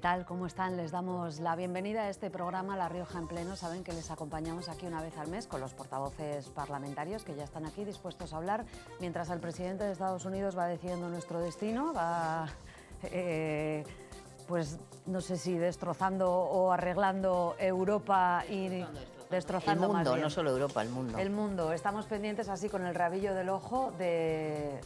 ¿Qué tal? ¿Cómo están? Les damos la bienvenida a este programa La Rioja en Pleno. Saben que les acompañamos aquí una vez al mes con los portavoces parlamentarios que ya están aquí dispuestos a hablar mientras el presidente de Estados Unidos va decidiendo nuestro destino, va, pues no sé si destrozando o arreglando Europa y destrozando el mundo, más bien. no solo Europa, el mundo. El mundo. Estamos pendientes así con el rabillo del ojo de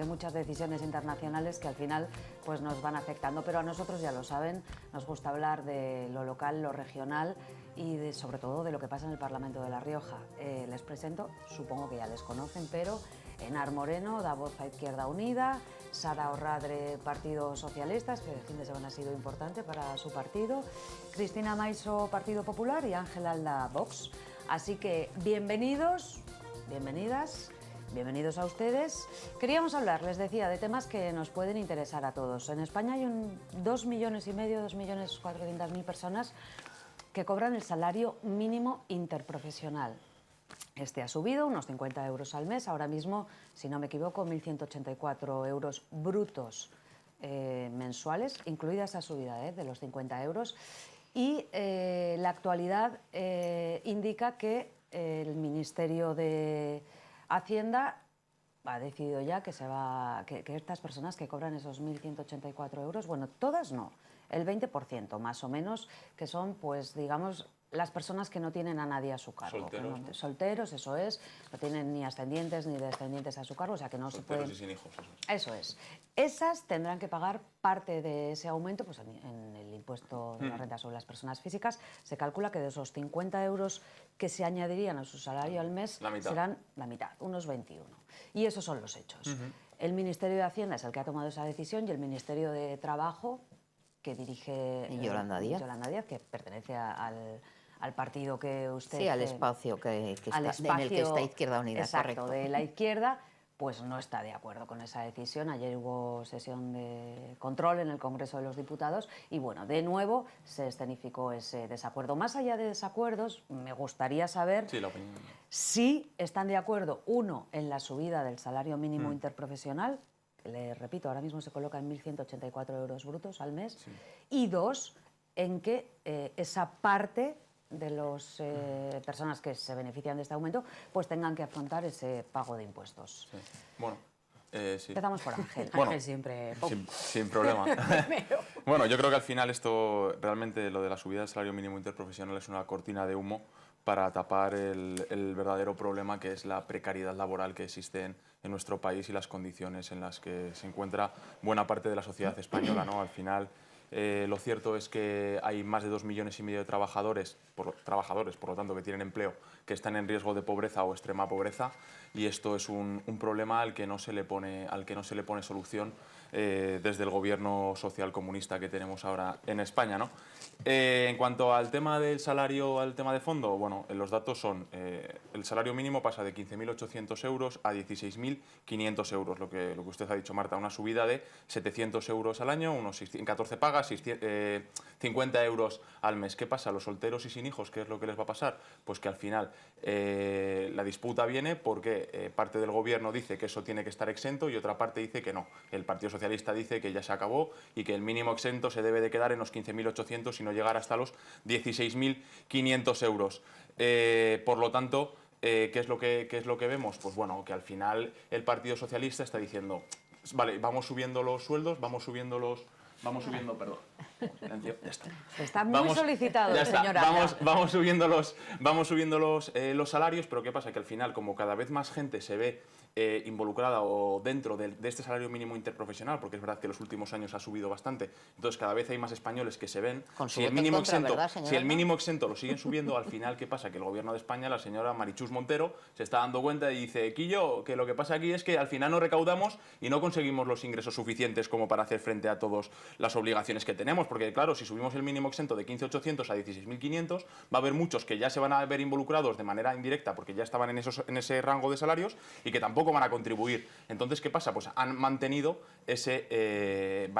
muchas decisiones internacionales que al final pues nos van afectando, pero a nosotros ya lo saben, nos gusta hablar de lo local, lo regional y sobre todo de lo que pasa en el Parlamento de La Rioja. Les presento, supongo que ya les conocen, pero Enar Moreno, da voz a Izquierda Unida, Sara Orradre, Partido Socialista, que el fin de semana ha sido importante para su partido, Cristina Maiso, Partido Popular, y Ángel Alda, Vox. Así que bienvenidos, bienvenidas, bienvenidos a ustedes. Queríamos hablar, les decía, de temas que nos pueden interesar a todos. En España hay 2,5 millones, 2.400.000 personas que cobran el salario mínimo interprofesional. Este ha subido unos 50 euros al mes, ahora mismo, si no me equivoco, 1.184 euros brutos mensuales, incluida esa subida de los 50 euros. Y la actualidad indica que el Ministerio de Hacienda ha decidido ya que estas personas que cobran esos 1.184 euros, bueno, todas no, el 20% más o menos, que son, pues, digamos, las personas que no tienen a nadie a su cargo. Solteros, ¿no? Solteros, eso es, no tienen ni ascendientes ni descendientes a su cargo, o sea que no solteros se pueden... y sin hijos, eso es. Esas tendrán que pagar parte de ese aumento pues, en el impuesto de la renta sobre las personas físicas. Se calcula que de esos 50 euros que se añadirían a su salario al mes serán la mitad, unos 21. Y esos son los hechos. El Ministerio de Hacienda es el que ha tomado esa decisión y el Ministerio de Trabajo, que dirige Yolanda Díaz, que pertenece al partido que usted... Sí, al espacio, en el que está Izquierda Unida. Exacto, correcto. de la izquierda, pues no está de acuerdo con esa decisión. Ayer hubo sesión de control en el Congreso de los Diputados y, bueno, de nuevo se escenificó ese desacuerdo. Más allá de desacuerdos, me gustaría saber si están de acuerdo, uno, en la subida del salario mínimo interprofesional, le repito, ahora mismo se coloca en 1.184 euros brutos al mes, y dos, en que esa parte de las personas que se benefician de este aumento pues tengan que afrontar ese pago de impuestos. Sí. Bueno, sí. Empezamos por Ángel. Bueno, Ángel siempre... Sin problema. Bueno, yo creo que al final esto, realmente lo de la subida del salario mínimo interprofesional es una cortina de humo para tapar el verdadero problema que es la precariedad laboral que existe en nuestro país y las condiciones en las que se encuentra buena parte de la sociedad española, ¿no? Al final, lo cierto es que hay más de 2,5 millones de trabajadores, por lo tanto, que tienen empleo, que están en riesgo de pobreza o extrema pobreza, y esto es un problema al que no se le pone solución desde el gobierno social comunista que tenemos ahora en España, ¿no? En cuanto al tema del salario, al tema de fondo, bueno, los datos son, el salario mínimo pasa de 15.800 euros a 16.500 euros, lo que usted ha dicho, Marta, una subida de 700 euros al año, en 14 pagas, 50 euros al mes. ¿Qué pasa? Los solteros y sin hijos, ¿qué es lo que les va a pasar? Pues que al final la disputa viene porque parte del gobierno dice que eso tiene que estar exento y otra parte dice que no. El Partido Socialista dice que ya se acabó y que el mínimo exento se debe de quedar en los 15.800 y no llegar hasta los 16.500 euros. Por lo tanto, ¿qué es lo que vemos? Pues bueno, que al final el Partido Socialista está diciendo, vale, vamos subiendo los sueldos, vamos subiendo, perdón. Ya está. Está muy solicitado, señora. Vamos subiendo los salarios, pero ¿qué pasa? Que al final, como cada vez más gente se ve involucrada o dentro de este salario mínimo interprofesional, porque es verdad que en los últimos años ha subido bastante, entonces cada vez hay más españoles que se ven. Si el mínimo exento lo siguen subiendo, al final, ¿qué pasa? Que el gobierno de España, la señora Marichus Montero, se está dando cuenta y dice, Quillo, que lo que pasa aquí es que al final no recaudamos y no conseguimos los ingresos suficientes como para hacer frente a todas las obligaciones que tenemos, porque claro, si subimos el mínimo exento de 15.800 a 16.500, va a haber muchos que ya se van a ver involucrados de manera indirecta porque ya estaban en ese rango de salarios y que tampoco van a contribuir. Entonces, ¿qué pasa? Pues van a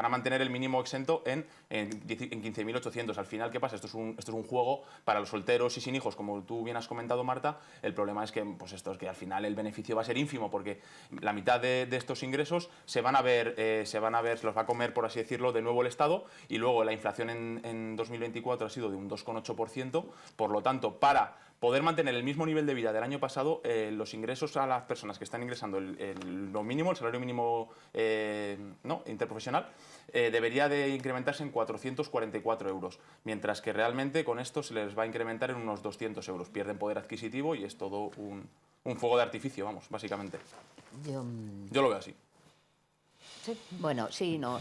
mantener el mínimo exento en 15.800. Al final, ¿qué pasa? Esto es un juego para los solteros y sin hijos, como tú bien has comentado, Marta. El problema es que, pues esto es que al final el beneficio va a ser ínfimo porque la mitad de estos ingresos se van a ver, se los va a comer, por así decirlo, de nuevo el Estado, y y luego la inflación en 2024 ha sido de un 2,8%, por lo tanto, para poder mantener el mismo nivel de vida del año pasado, los ingresos a las personas que están ingresando lo mínimo, el salario mínimo interprofesional, debería de incrementarse en 444 euros, mientras que realmente con esto se les va a incrementar en unos 200 euros. Pierden poder adquisitivo y es todo un fuego de artificio, vamos, básicamente. Yo lo veo así. Sí. Bueno, sí, no,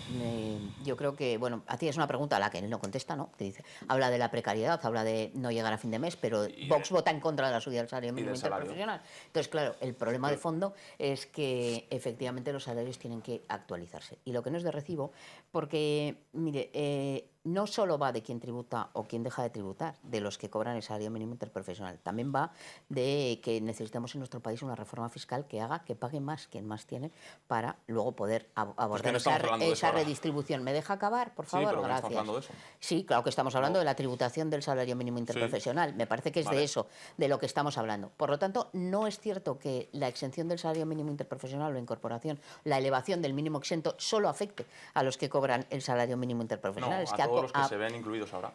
yo creo que, bueno, a ti es una pregunta a la que él no contesta, ¿no? Te dice, habla de la precariedad, habla de no llegar a fin de mes, pero Vox vota en contra de la subida del salario mínimo interprofesional. Entonces, claro, el problema de fondo es que efectivamente los salarios tienen que actualizarse. Y lo que no es de recibo, porque, mire, no solo va de quien tributa o quien deja de tributar, de los que cobran el salario mínimo interprofesional, también va de que necesitamos en nuestro país una reforma fiscal que haga que pague más quien más tiene para luego poder abordar esa redistribución. ¿Me deja acabar, por favor? Sí, pero gracias. ¿estamos hablando de eso? Sí, claro que estamos hablando de la tributación del salario mínimo interprofesional. Sí. Me parece que es de eso, de lo que estamos hablando. Por lo tanto, no es cierto que la exención del salario mínimo interprofesional o la incorporación, la elevación del mínimo exento, solo afecte a los que cobran el salario mínimo interprofesional. No, es que a todos los que se ven incluidos ahora.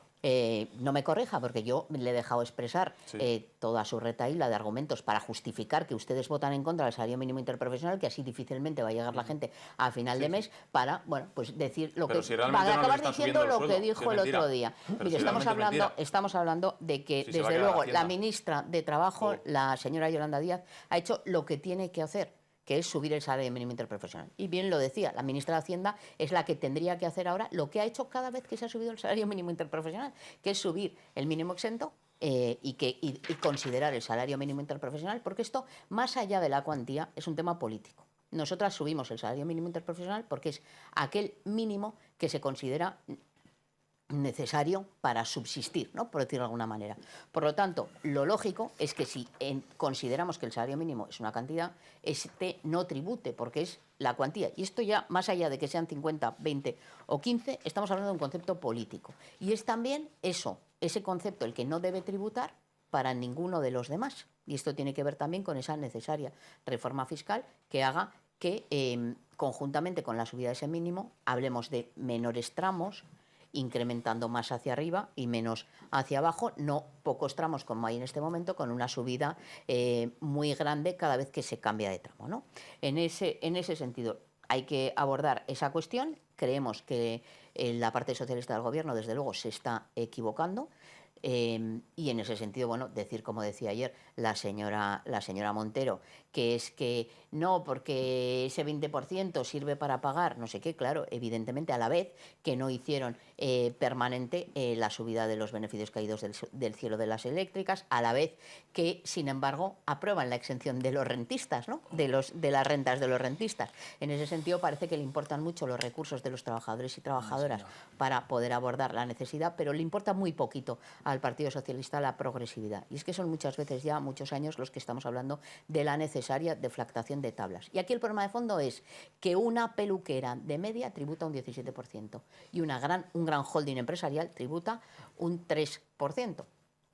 No me corrija, porque yo le he dejado expresar toda su retahíla de argumentos para justificar que ustedes votan en contra del salario mínimo interprofesional, que así difícilmente va a llegar la gente a final de mes para, bueno, pues decir lo pero que... Si va a acabar diciendo lo que dijo el otro día. Mire, si estamos hablando de que, desde luego, la ministra de Trabajo, la señora Yolanda Díaz, ha hecho lo que tiene que hacer, que es subir el salario mínimo interprofesional. Y bien lo decía, la ministra de Hacienda es la que tendría que hacer ahora lo que ha hecho cada vez que se ha subido el salario mínimo interprofesional, que es subir el mínimo exento y considerar el salario mínimo interprofesional, porque esto, más allá de la cuantía, es un tema político. Nosotras subimos el salario mínimo interprofesional porque es aquel mínimo que se considera necesario para subsistir, ¿no? Por decirlo de alguna manera. Por lo tanto, lo lógico es que si consideramos que el salario mínimo es una cantidad, no tribute, porque es la cuantía. Y esto ya, más allá de que sean 50, 20 o 15, estamos hablando de un concepto político. Y es también ese concepto el que no debe tributar para ninguno de los demás. Y esto tiene que ver también con esa necesaria reforma fiscal que haga que, conjuntamente con la subida de ese mínimo, hablemos de menores tramos, incrementando más hacia arriba y menos hacia abajo, no pocos tramos como hay en este momento, con una subida muy grande cada vez que se cambia de tramo, ¿no? En ese sentido hay que abordar esa cuestión. Creemos que la parte socialista del Gobierno, desde luego, se está equivocando. Y en ese sentido, bueno, decir, como decía ayer la señora Montero, que es que no, porque ese 20% sirve para pagar no sé qué, claro, evidentemente a la vez que no hicieron permanente la subida de los beneficios caídos del cielo de las eléctricas, a la vez que, sin embargo, aprueban la exención de los rentistas, ¿no? de las rentas de los rentistas. En ese sentido, parece que le importan mucho los recursos de los trabajadores y trabajadoras para poder abordar la necesidad, pero le importa muy poquito al Partido Socialista la progresividad. Y es que son muchas veces ya, muchos años, los que estamos hablando de la necesaria deflactación de tablas. Y aquí el problema de fondo es que una peluquera de media tributa un 17% y un gran holding empresarial tributa un 3%.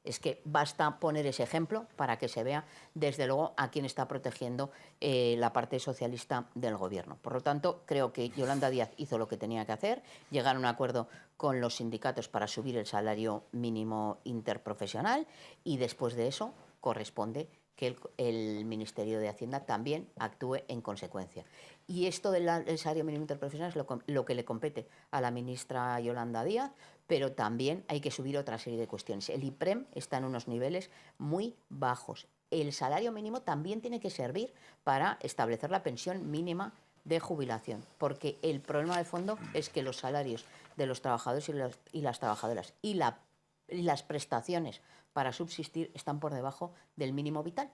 Es que basta poner ese ejemplo para que se vea, desde luego, a quién está protegiendo la parte socialista del Gobierno. Por lo tanto, creo que Yolanda Díaz hizo lo que tenía que hacer, llegar a un acuerdo con los sindicatos para subir el salario mínimo interprofesional, y después de eso corresponde que el Ministerio de Hacienda también actúe en consecuencia. Y esto del salario mínimo interprofesional es lo que le compete a la ministra Yolanda Díaz, pero también hay que subir otra serie de cuestiones. El IPREM está en unos niveles muy bajos. El salario mínimo también tiene que servir para establecer la pensión mínima de jubilación, porque el problema de fondo es que los salarios de los trabajadores y las trabajadoras y las prestaciones para subsistir están por debajo del mínimo vital.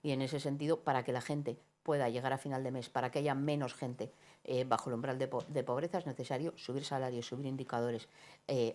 Y en ese sentido, para que la gente pueda llegar a final de mes, para que haya menos gente bajo el umbral de pobreza, es necesario subir salarios, subir indicadores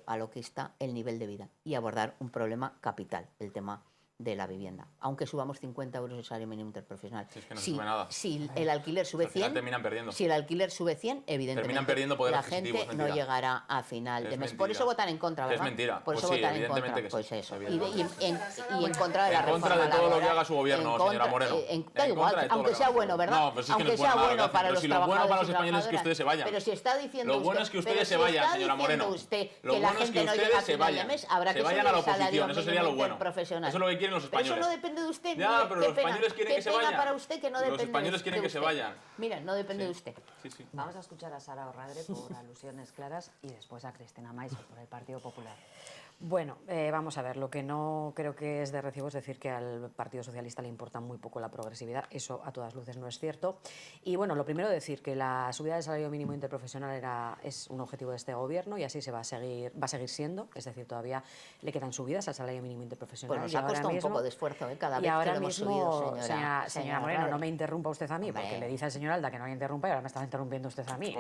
a lo que está el nivel de vida y abordar un problema capital, el tema de la vivienda, aunque subamos 50 euros el salario mínimo interprofesional. Si es que no sube nada. Si el alquiler sube 100, terminan perdiendo. Si el alquiler sube 100, evidentemente terminan perdiendo poder la adquisitivo, gente no llegará a final de mes. Por eso votan en contra, ¿verdad? Es mentira. Por eso Pues sí, votan en contra. evidentemente que sí, Pues eso. evidentemente. Y en contra de la reforma En contra de todo lo que laboral. haga su gobierno, señora Moreno. Da igual, aunque sea bueno, ¿verdad? No, pero si es que no aunque es bueno sea nada, bueno para pero los si lo bueno para los trabajadores y españoles es que trabajadoras. ustedes se vayan. Pero si está diciendo Lo bueno usted, es que ustedes pero se si vayan, está señora diciendo Moreno. usted Lo que la bueno es gente que no llega a ustedes se final de vayan. mes, habrá Se que vayan a la subir el salario oposición, eso sería lo mínimo bueno. interprofesional. Eso es lo que quieren los Pero españoles. eso no depende de usted. Ya, pero los Qué pena, españoles quieren que se Qué pena vayan. para usted que no depende Los españoles quieren de que se usted. vayan. Mira, no depende de usted. Sí, sí. Vamos a escuchar a Sara Orradre por alusiones claras y después a Cristina Maiso por el Partido Popular. Bueno, vamos a ver, lo que no creo que es de recibo es decir que al Partido Socialista le importa muy poco la progresividad, eso a todas luces no es cierto. Y bueno, lo primero decir que la subida del salario mínimo interprofesional es un objetivo de este gobierno y así se va a seguir siendo, es decir, todavía le quedan subidas al salario mínimo interprofesional. Pues nos ha costado un poco de esfuerzo, cada vez que lo hemos subido, señora Moreno, no me interrumpa usted a mí, porque le dice al señor Alda que no me interrumpa y ahora me está interrumpiendo usted a mí.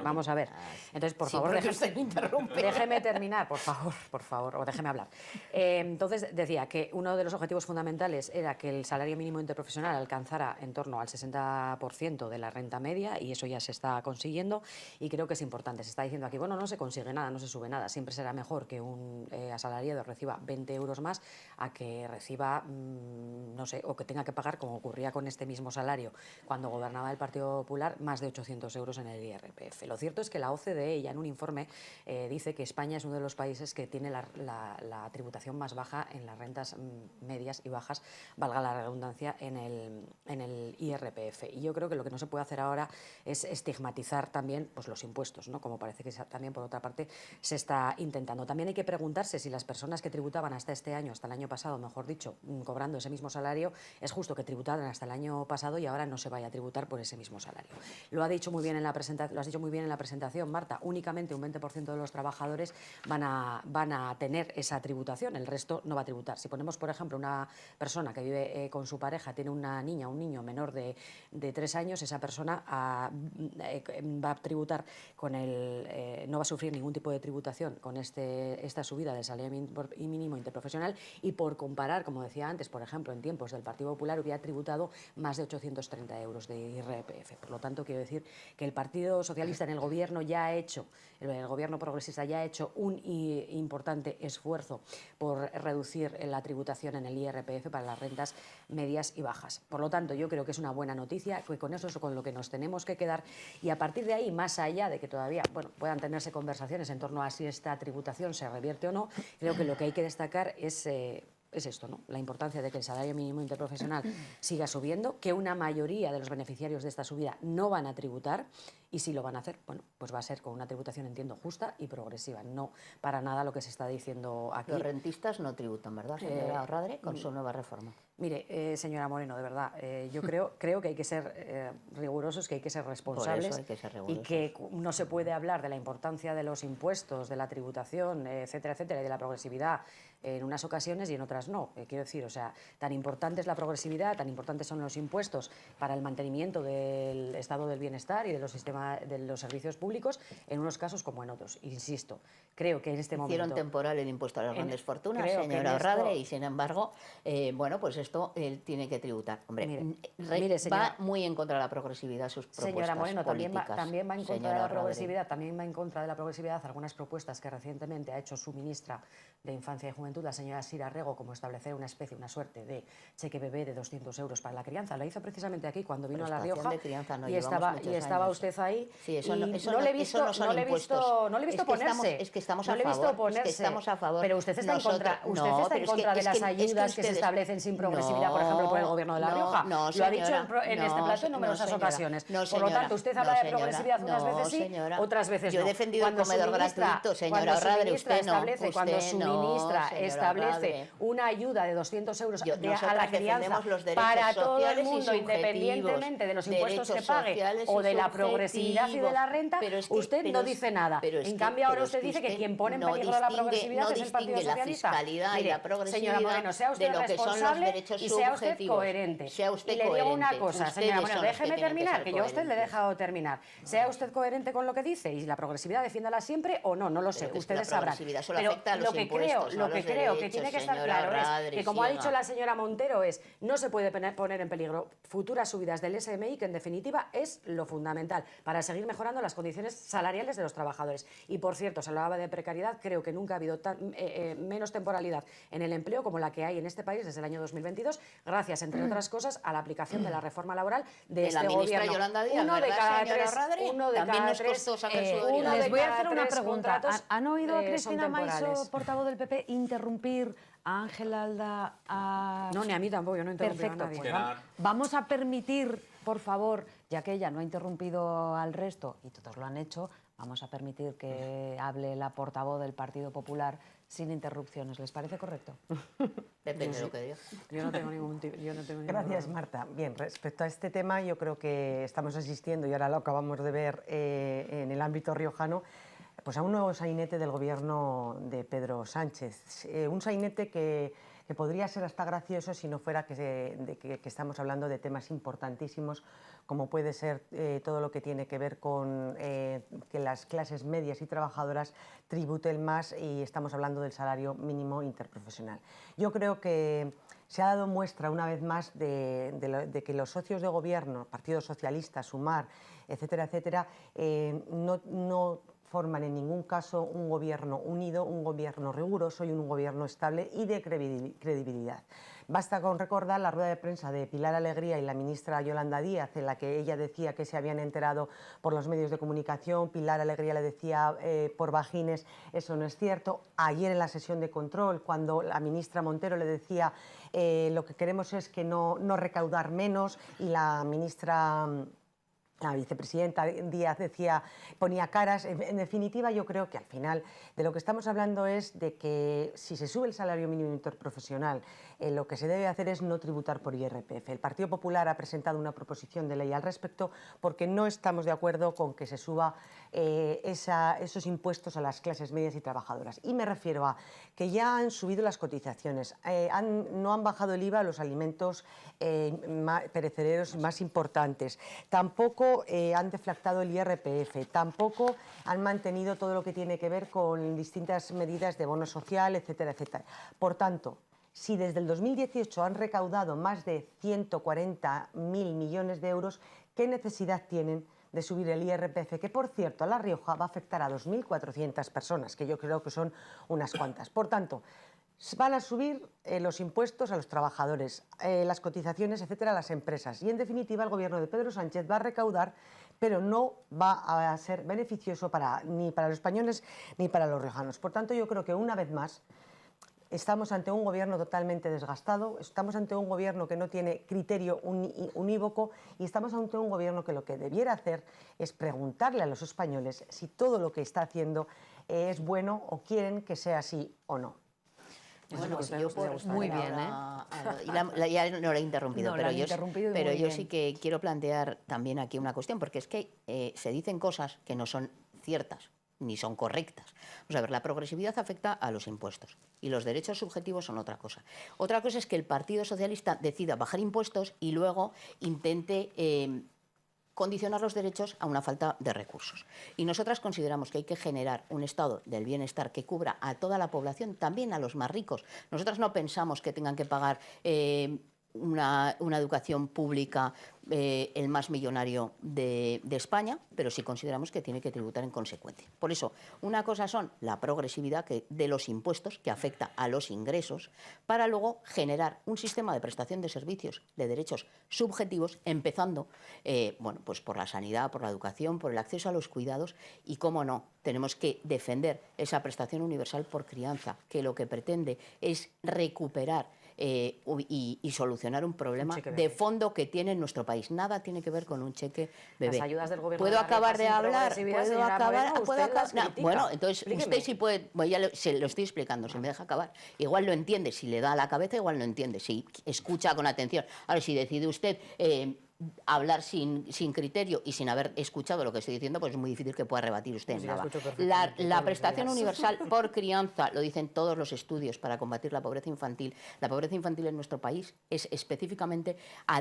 Vamos a ver. Entonces, por favor, déjeme terminar, por favor, o déjeme hablar. Entonces, decía que uno de los objetivos fundamentales era que el salario mínimo interprofesional alcanzara en torno al 60% de la renta media y eso ya se está consiguiendo y creo que es importante. Se está diciendo aquí, bueno, no se consigue nada, no se sube nada. Siempre será mejor que un asalariado reciba 20 euros más a que reciba, no sé, o que tenga que pagar, como ocurría con este mismo salario cuando gobernaba el Partido Popular, más de 800 euros en el IRPF. Lo cierto es que la OCDE ya en un informe dice que España es uno de los países que tiene la tributación más baja en las rentas medias y bajas, valga la redundancia, en el IRPF. Y yo creo que lo que no se puede hacer ahora es estigmatizar también pues, los impuestos, ¿no? Como parece que también, por otra parte, se está intentando. También hay que preguntarse si las personas que tributaban hasta este año, hasta el año pasado, mejor dicho, cobrando ese mismo salario, es justo que tributaran hasta el año pasado y ahora no se vaya a tributar por ese mismo salario. Lo has dicho muy bien en la presentación, Marta, únicamente un 20% de los trabajadores van a tener esa tributación, el resto no va a tributar. Si ponemos, por ejemplo, una persona que vive con su pareja, tiene una niña, un niño menor de 3 años, esa persona va a tributar no va a sufrir ningún tipo de tributación con esta subida del salario mínimo interprofesional y por comparar, como decía antes, por ejemplo, en tiempos del Partido Popular hubiera tributado más de 830 euros de IRPF. Por lo tanto, quiero decir que el Partido Socialista en el gobierno el gobierno progresista ya ha hecho un importante esfuerzo por reducir la tributación en el IRPF para las rentas medias y bajas. Por lo tanto, yo creo que es una buena noticia, que con eso es con lo que nos tenemos que quedar y a partir de ahí, más allá de que todavía puedan tenerse conversaciones en torno a si esta tributación se revierte o no, creo que lo que hay que destacar es esto, ¿no? La importancia de que el salario mínimo interprofesional siga subiendo, que una mayoría de los beneficiarios de esta subida no van a tributar y si lo van a hacer, bueno, pues va a ser con una tributación, entiendo, justa y progresiva, no para nada lo que se está diciendo aquí. Los rentistas no tributan, ¿verdad, señora Orradre, con su nueva reforma? Mire, señora Moreno, de verdad, yo creo que hay que ser rigurosos, que hay que ser responsables. Por eso hay que ser rigurosos. Y que no se puede hablar de la importancia de los impuestos, de la tributación, etcétera, etcétera, y de la progresividad en unas ocasiones y en otras no. Quiero decir, o sea, tan importante es la progresividad, tan importantes son los impuestos para el mantenimiento del estado del bienestar y de los sistemas, de los servicios públicos, en unos casos como en otros. Insisto, creo que en este momento... Hicieron temporal el impuesto a las grandes fortunas, señora esto... Orradre, y sin embargo, bueno, pues esto él tiene que tributar. Hombre, mire, señora, va muy en contra de la progresividad sus propuestas señora Moreno, políticas. también va en contra de la progresividad, también va en contra de la progresividad algunas propuestas que recientemente ha hecho su ministra de Infancia y Juventud, la señora Sira Rego, como establecer una suerte de cheque bebé de 200 euros para la crianza. La hizo precisamente aquí cuando vino a La Rioja no, y estaba usted ahí. Sí, eso no le he visto ponerse. Es que estamos a favor. Pero usted está en contra de las ayudas que se establecen sin progresividad, por ejemplo, por el Gobierno de La Rioja. Lo ha dicho en este plato en numerosas ocasiones. Por lo tanto, usted habla de progresividad unas veces sí, otras veces no. Yo he defendido el comedor gratuito, señora Orradre, usted no. Cuando su ministra establece una ayuda de 200 euros a la crianza para todo el mundo, independientemente de los impuestos que pague o de la progresividad y de la renta, usted no dice nada. En cambio, ahora usted dice que quien pone en peligro la progresividad es el Partido Socialista. Mire, señora Moreno, sea usted responsable y sea usted coherente. Y le digo una cosa, señora Moreno, déjeme terminar, que yo a usted le he dejado terminar. Sea usted coherente con lo que dice y la progresividad defiéndala siempre o no, no lo sé, ustedes sabrán. Pero lo que creo que tiene que estar claro es que, como ha dicho la señora Montero, no se puede poner en peligro futuras subidas del SMI, que en definitiva es lo fundamental para seguir mejorando las condiciones salariales de los trabajadores. Y por cierto, se hablaba de precariedad, creo que nunca ha habido menos temporalidad en el empleo como la que hay en este país desde el año 2022, gracias, entre otras cosas, a la aplicación de la reforma laboral de este gobierno. Yolanda Díaz, uno de cada tres, les voy a hacer una pregunta. ¿Han oído a Cristina Maiso, portavoz del PP, interrumpir a Ángel Alda? No, ni a mí tampoco, yo no he interrumpido a nadie. Pues vamos a permitir, por favor, ya que ella no ha interrumpido al resto y todos lo han hecho, vamos a permitir que hable la portavoz del Partido Popular sin interrupciones. ¿Les parece correcto? Depende de lo que diga. Yo no tengo ningún Gracias, problema. Marta. Bien, respecto a este tema, yo creo que estamos asistiendo, y ahora lo acabamos de ver en el ámbito riojano, pues a un nuevo sainete del gobierno de Pedro Sánchez. Un sainete que podría ser hasta gracioso si no fuera que estamos hablando de temas importantísimos, como puede ser todo lo que tiene que ver con que las clases medias y trabajadoras tributen más, y estamos hablando del salario mínimo interprofesional. Yo creo que se ha dado muestra una vez más de que los socios de gobierno, Partido Socialista, Sumar, etcétera, etcétera, no forman en ningún caso un gobierno unido, un gobierno riguroso y un gobierno estable y de credibilidad. Basta con recordar la rueda de prensa de Pilar Alegría y la ministra Yolanda Díaz, en la que ella decía que se habían enterado por los medios de comunicación. Pilar Alegría le decía por bajines, eso no es cierto. Ayer en la sesión de control, cuando la ministra Montero le decía lo que queremos es que no recaudar menos, y la vicepresidenta Díaz ponía caras. En definitiva, yo creo que al final de lo que estamos hablando es de que si se sube el salario mínimo interprofesional, lo que se debe hacer es no tributar por IRPF. El Partido Popular ha presentado una proposición de ley al respecto porque no estamos de acuerdo con que se suba esos impuestos a las clases medias y trabajadoras. Y me refiero a que ya han subido las cotizaciones, no han bajado el IVA a los alimentos perecederos más importantes, tampoco han deflactado el IRPF, tampoco han mantenido todo lo que tiene que ver con distintas medidas de bono social, etcétera, etcétera. Por tanto, si desde el 2018 han recaudado más de 140.000 millones de euros, ¿qué necesidad tienen de subir el IRPF? Que, por cierto, a La Rioja va a afectar a 2.400 personas, que yo creo que son unas cuantas. Por tanto, van a subir los impuestos a los trabajadores, las cotizaciones, etcétera, a las empresas. Y, en definitiva, el gobierno de Pedro Sánchez va a recaudar, pero no va a ser beneficioso ni para los españoles ni para los riojanos. Por tanto, yo creo que, una vez más, estamos ante un gobierno totalmente desgastado, estamos ante un gobierno que no tiene criterio unívoco, y estamos ante un gobierno que lo que debiera hacer es preguntarle a los españoles si todo lo que está haciendo es bueno o quieren que sea así o no. Bueno, yo muy bien, ya no la he interrumpido, pero yo sí que quiero plantear también aquí una cuestión, porque es que se dicen cosas que no son ciertas ni son correctas. Vamos a ver, la progresividad afecta a los impuestos y los derechos subjetivos son otra cosa. Otra cosa es que el Partido Socialista decida bajar impuestos y luego intente condicionar los derechos a una falta de recursos. Y nosotras consideramos que hay que generar un estado del bienestar que cubra a toda la población, también a los más ricos. Nosotras no pensamos que tengan que pagar una educación pública el más millonario de España, pero sí consideramos que tiene que tributar en consecuencia. Por eso, una cosa son la progresividad de los impuestos, que afecta a los ingresos, para luego generar un sistema de prestación de servicios, de derechos subjetivos, empezando bueno, pues por la sanidad, por la educación, por el acceso a los cuidados y, cómo no, tenemos que defender esa prestación universal por crianza, que lo que pretende es recuperar y solucionar un problema de fondo que tiene nuestro país. Nada tiene que ver con un cheque bebé. Las ayudas del gobierno. ¿Puedo acabar de hablar? ¿Puedo acabar? Bueno, entonces usted sí puede, se lo estoy explicando, si me deja acabar. Igual lo entiende, si le da a la cabeza, igual lo entiende, si escucha con atención. Ahora, si decide usted hablar sin criterio y sin haber escuchado lo que estoy diciendo, pues es muy difícil que pueda rebatir usted nada. La prestación universal por crianza, lo dicen todos los estudios para combatir la pobreza infantil. La pobreza infantil en nuestro país es específicamente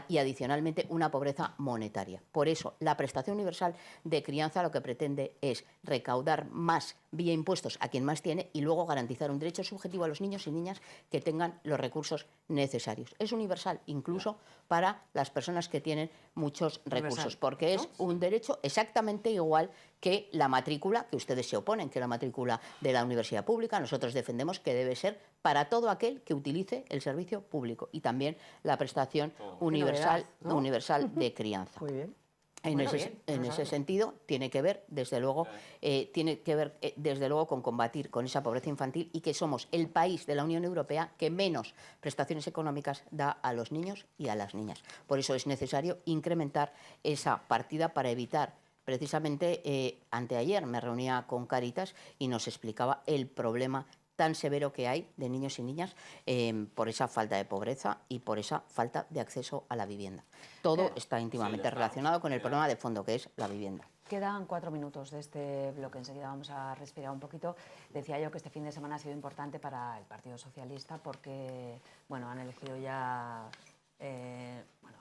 y adicionalmente una pobreza monetaria. Por eso, la prestación universal de crianza lo que pretende es recaudar más vía impuestos a quien más tiene y luego garantizar un derecho subjetivo a los niños y niñas que tengan los recursos necesarios. Es universal incluso para las personas que tienen muchos recursos, porque es un derecho exactamente igual que la matrícula, que ustedes se oponen, que la matrícula de la universidad pública. Nosotros defendemos que debe ser para todo aquel que utilice el servicio público y también la prestación universal de crianza. Muy bien. En ese sentido, tiene que ver, desde luego, con combatir con esa pobreza infantil y que somos el país de la Unión Europea que menos prestaciones económicas da a los niños y a las niñas. Por eso es necesario incrementar esa partida para evitar. Precisamente, anteayer me reunía con Cáritas y nos explicaba el problema tan severo que hay de niños y niñas por esa falta de pobreza y por esa falta de acceso a la vivienda. Todo está íntimamente relacionado con el problema de fondo, que es la vivienda. Quedan 4 minutos de este bloque, enseguida vamos a respirar un poquito. Decía yo que este fin de semana ha sido importante para el Partido Socialista porque, bueno, han elegido ya...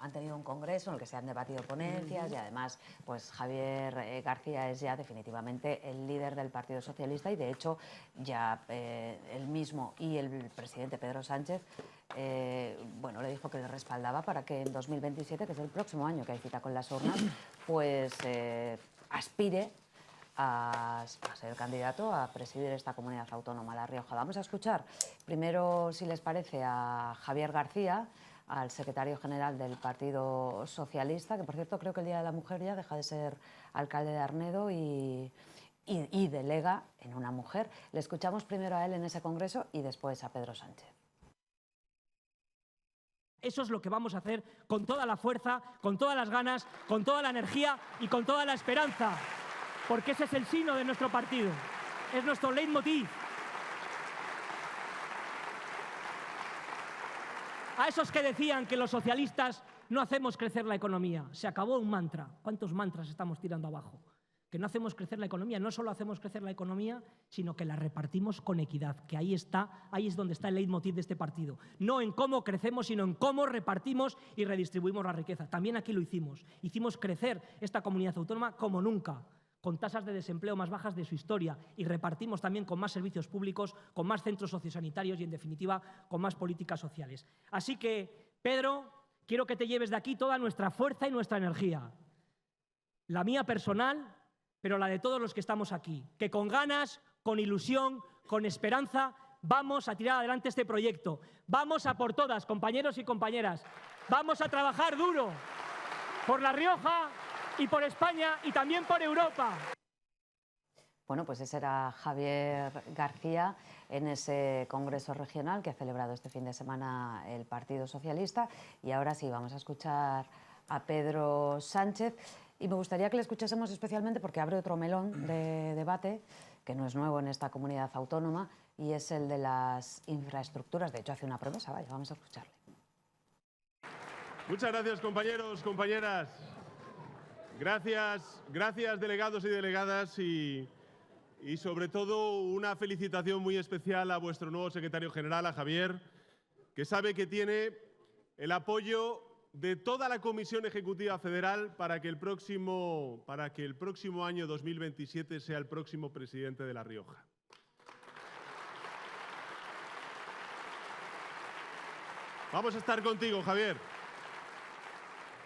han tenido un congreso en el que se han debatido ponencias y además pues Javier García es ya definitivamente el líder del Partido Socialista y de hecho ya él mismo y el presidente Pedro Sánchez le dijo que le respaldaba para que en 2027, que es el próximo año que hay cita con las urnas, pues aspire a ser candidato a presidir esta comunidad autónoma, La Rioja. Vamos a escuchar primero, si les parece, a Javier García, al secretario general del Partido Socialista, que por cierto creo que el Día de la Mujer ya deja de ser alcalde de Arnedo y delega en una mujer. Le escuchamos primero a él en ese congreso y después a Pedro Sánchez. Eso es lo que vamos a hacer con toda la fuerza, con todas las ganas, con toda la energía y con toda la esperanza, porque ese es el signo de nuestro partido, es nuestro leitmotiv. A esos que decían que los socialistas no hacemos crecer la economía, se acabó un mantra. ¿Cuántos mantras estamos tirando abajo? Que no hacemos crecer la economía, no solo hacemos crecer la economía, sino que la repartimos con equidad, que ahí es donde está el leitmotiv de este partido. No en cómo crecemos, sino en cómo repartimos y redistribuimos la riqueza. También aquí lo hicimos. Hicimos crecer esta comunidad autónoma como nunca, con tasas de desempleo más bajas de su historia y repartimos también con más servicios públicos, con más centros sociosanitarios y, en definitiva, con más políticas sociales. Así que, Pedro, quiero que te lleves de aquí toda nuestra fuerza y nuestra energía. La mía personal, pero la de todos los que estamos aquí. Que con ganas, con ilusión, con esperanza, vamos a tirar adelante este proyecto. Vamos a por todas, compañeros y compañeras. Vamos a trabajar duro por La Rioja y por España y también por Europa. Bueno, pues ese era Javier García en ese congreso regional que ha celebrado este fin de semana el Partido Socialista. Y ahora sí, vamos a escuchar a Pedro Sánchez. Y me gustaría que le escuchásemos especialmente porque abre otro melón de debate, que no es nuevo en esta comunidad autónoma, y es el de las infraestructuras. De hecho, hace una promesa. Vaya, vamos a escucharle. Muchas gracias, compañeros, compañeras. Gracias delegados y delegadas y sobre todo una felicitación muy especial a vuestro nuevo secretario general, a Javier, que sabe que tiene el apoyo de toda la Comisión Ejecutiva Federal para que el próximo año 2027 sea el próximo presidente de La Rioja. Vamos a estar contigo, Javier.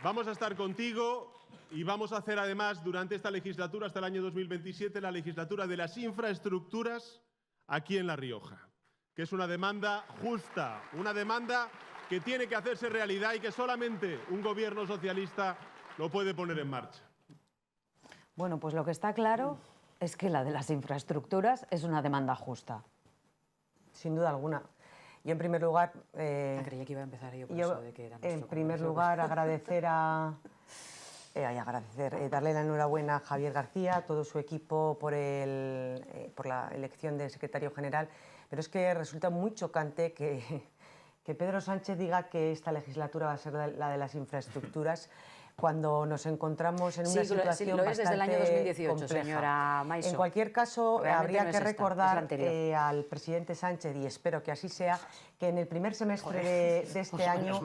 Vamos a estar contigo y vamos a hacer además durante esta legislatura, hasta el año 2027, la legislatura de las infraestructuras aquí en La Rioja, que es una demanda justa, una demanda que tiene que hacerse realidad y que solamente un gobierno socialista lo puede poner en marcha. Bueno, pues lo que está claro es que la de las infraestructuras es una demanda justa. Sin duda alguna. Yo, en primer lugar... creía que iba a empezar yo por eso de que era en primer lugar, agradecer darle la enhorabuena a Javier García, a todo su equipo por la elección del secretario general, pero es que resulta muy chocante que Pedro Sánchez diga que esta legislatura va a ser la de las infraestructuras cuando nos encontramos en una situación lo es desde el año 2018, compleja. Señora Maiso. En cualquier caso, realmente habría que recordar anterior. al presidente Sánchez, y espero que así sea, que en el primer semestre de este año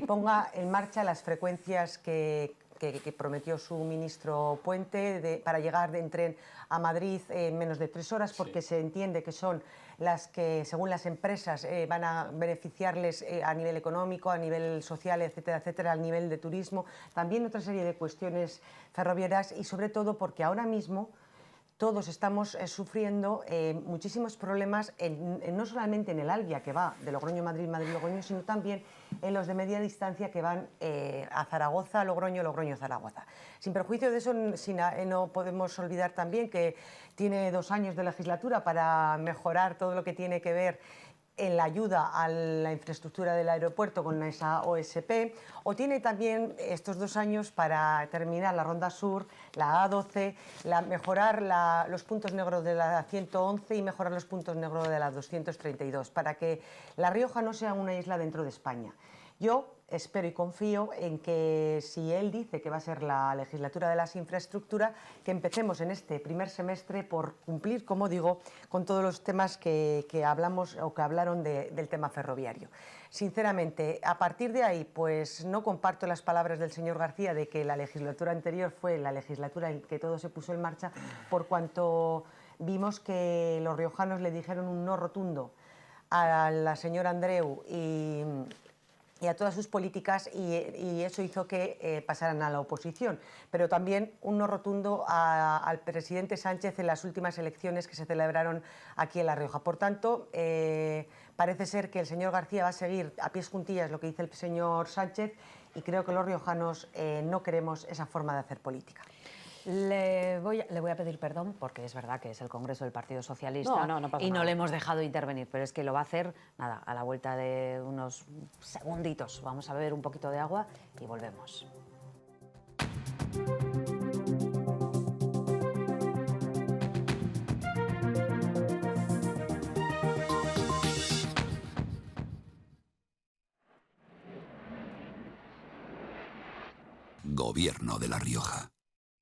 ponga en marcha las frecuencias que que prometió su ministro Puente para llegar en tren a Madrid en menos de 3 horas, porque se entiende que son las que, según las empresas, van a beneficiarles a nivel económico, a nivel social, etcétera, etcétera, al nivel de turismo, también otra serie de cuestiones ferroviarias y sobre todo porque ahora mismo todos estamos sufriendo muchísimos problemas, no solamente en el Alvia, que va de Logroño a Madrid, Madrid-Logroño, sino también en los de media distancia que van a Zaragoza, Logroño, Logroño-Zaragoza. Sin perjuicio de eso, no podemos olvidar también que tiene 2 años de legislatura para mejorar todo lo que tiene que ver en la ayuda a la infraestructura del aeropuerto con esa OSP, o tiene también estos 2 años para terminar la Ronda Sur, la A12, mejorar los puntos negros de la 111 y mejorar los puntos negros de la 232, para que La Rioja no sea una isla dentro de España. Yo espero y confío en que, si él dice que va a ser la legislatura de las infraestructuras, que empecemos en este primer semestre por cumplir, como digo, con todos los temas que hablamos o que hablaron del tema ferroviario. Sinceramente, a partir de ahí, pues no comparto las palabras del señor García de que la legislatura anterior fue la legislatura en que todo se puso en marcha, por cuanto vimos que los riojanos le dijeron un no rotundo a la señora Andreu y a todas sus políticas, y eso hizo que pasaran a la oposición, pero también un no rotundo al presidente Sánchez en las últimas elecciones que se celebraron aquí en La Rioja. Por tanto, parece ser que el señor García va a seguir a pies juntillas lo que dice el señor Sánchez, y creo que los riojanos no queremos esa forma de hacer política. Le voy a pedir perdón porque es verdad que es el Congreso del Partido Socialista y no le hemos dejado intervenir, pero es que lo va a hacer, nada, a la vuelta de unos segunditos. Vamos a beber un poquito de agua y volvemos. Gobierno de La Rioja.